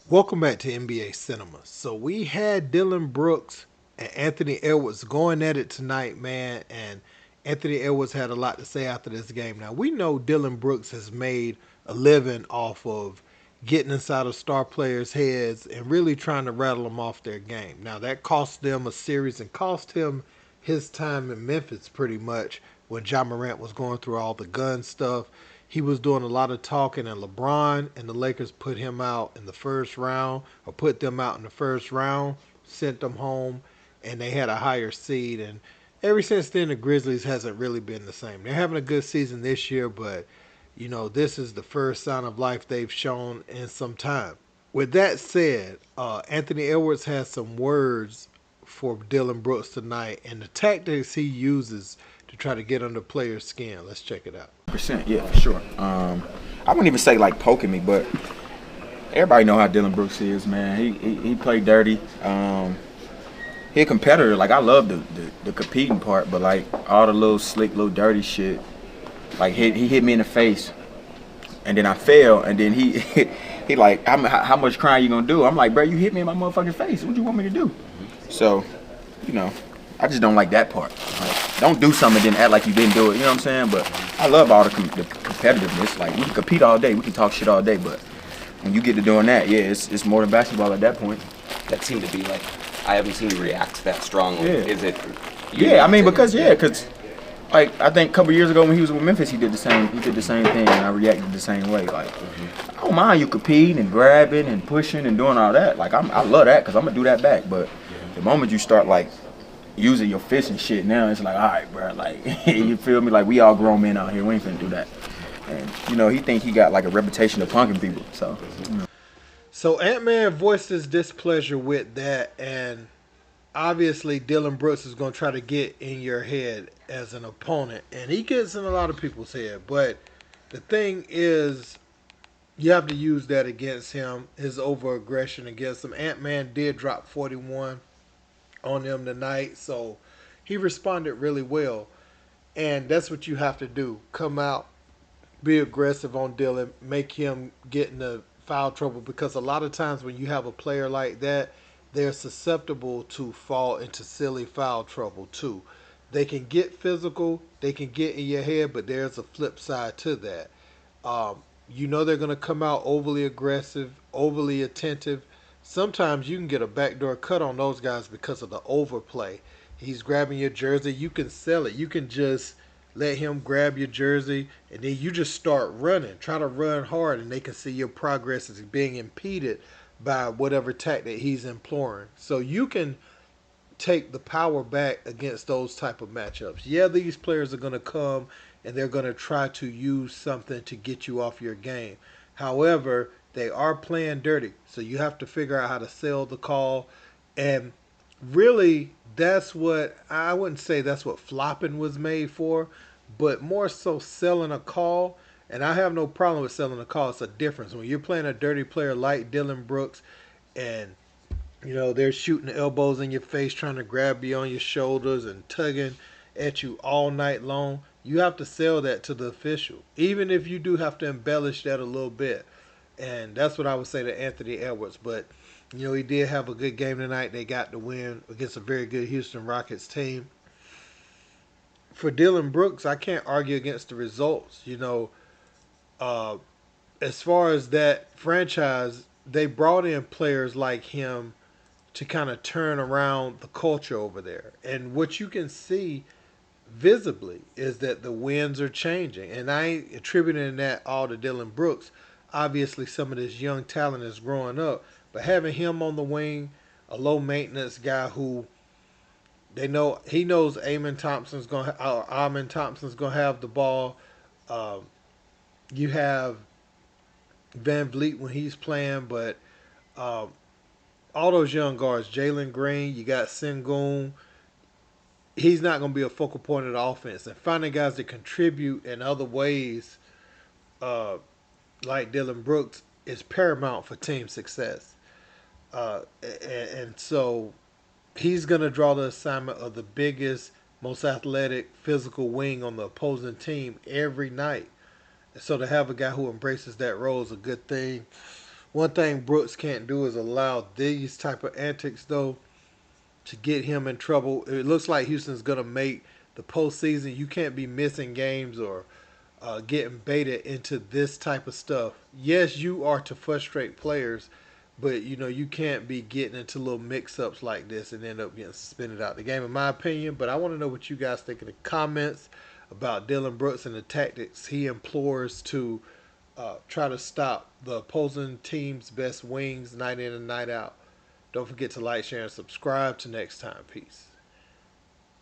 Welcome back to NBA Cinema. So we had Dillon Brooks and Anthony Edwards going at it tonight, man. And Anthony Edwards had a lot to say after this game. Now we know Dillon Brooks has made a living off of getting inside of star players' heads and really trying to rattle them off their game. Now that cost them a series and cost him his time in Memphis pretty much when Ja Morant was going through all the gun stuff. He was doing a lot of talking, and LeBron and the Lakers put him out in the first round, or put them out in the first round, sent them home, and they had a higher seed. And ever since then, the Grizzlies hasn't really been the same. They're having a good season this year, but this is the first sign of life they've shown in some time. With that said, Anthony Edwards has some words for Dillon Brooks tonight, and the tactics he uses to try to get under players' skin. Let's check it out. Percent, yeah, for sure. I wouldn't even say like poking me, but everybody know how Dillon Brooks is, man. He played dirty. He a competitor. Like I love the competing part, but like all the little slick, little dirty shit. Like he hit me in the face, and then I fell, and then he he like how much crying you gonna do? I'm like, bro, you hit me in my motherfucking face. What you want me to do? So, I just don't like that part. Like, don't do something and then act like you didn't do it. You know what I'm saying? But I love all the competitiveness. Like we can compete all day, we can talk shit all day, but when you get to doing that, yeah, it's more than basketball at that point. That seemed to be like, I haven't seen you react that strongly. Yeah. Is it? Yeah, I mean because like I think a couple years ago when he was with Memphis, he did the same thing, and I reacted the same way. Like I don't mind you competing and grabbing and pushing and doing all that. Like I love that because I'm gonna do that back. But the moment you start like using your fists and shit, now it's like, all right, bro, like you feel me? Like we all grown men out here, we ain't finna do that. And he think he got like a reputation of punking people. So Ant-Man voiced his displeasure with that, and obviously Dillon Brooks is going to try to get in your head as an opponent, and he gets in a lot of people's head. But the thing is, you have to use that against him, his over-aggression against him. Ant-Man did drop 41 on them tonight, so he responded really well. And that's what you have to do. Come out, be aggressive on Dillon, make him get into foul trouble, because a lot of times when you have a player like that, they're susceptible to fall into silly foul trouble too. They can get physical, they can get in your head, but there's a flip side to that. They're going to come out overly aggressive, overly attentive. Sometimes you can get a backdoor cut on those guys because of the overplay. He's grabbing your jersey. You can sell it. You can just let him grab your jersey, and then you just start running. Try to run hard, and they can see your progress is being impeded by whatever tactic he's employing. So you can take the power back against those type of matchups. Yeah, these players are going to come and they're going to try to use something to get you off your game. However, they are playing dirty, so you have to figure out how to sell the call. And really, that's what I wouldn't say that's what flopping was made for, but more so selling a call. And I have no problem with selling a call. It's a difference when you're playing a dirty player like Dillon Brooks, and they're shooting elbows in your face, trying to grab you on your shoulders and tugging at you all night long. You have to sell that to the official, even if you do have to embellish that a little bit. And that's what I would say to Anthony Edwards. But, he did have a good game tonight. They got the win against a very good Houston Rockets team. For Dillon Brooks, I can't argue against the results. As far as that franchise, they brought in players like him to kind of turn around the culture over there. And what you can see visibly is that the winds are changing. And I ain't attributing that all to Dillon Brooks. Obviously, some of this young talent is growing up. But having him on the wing, a low maintenance guy who he knows Amin Thompson's gonna have the ball. Um, you have Van Vliet when he's playing, but um, all those young guards, Jalen Green, you got Sengun. He's not going to be a focal point of the offense. And finding guys that contribute in other ways, uh, like Dillon Brooks, is paramount for team success. And so he's going to draw the assignment of the biggest, most athletic, physical wing on the opposing team every night. And so to have a guy who embraces that role is a good thing. One thing Brooks can't do is allow these type of antics though to get him in trouble. It looks like Houston's gonna make the postseason. You can't be missing games or getting baited into this type of stuff. Yes, you are to frustrate players, but you can't be getting into little mix-ups like this and end up getting suspended out the game, in my opinion. But I want to know what you guys think in the comments about Dillon Brooks and the tactics he implores to try to stop the opposing team's best wings night in and night out. Don't forget to like, share, and subscribe. Till next time, peace.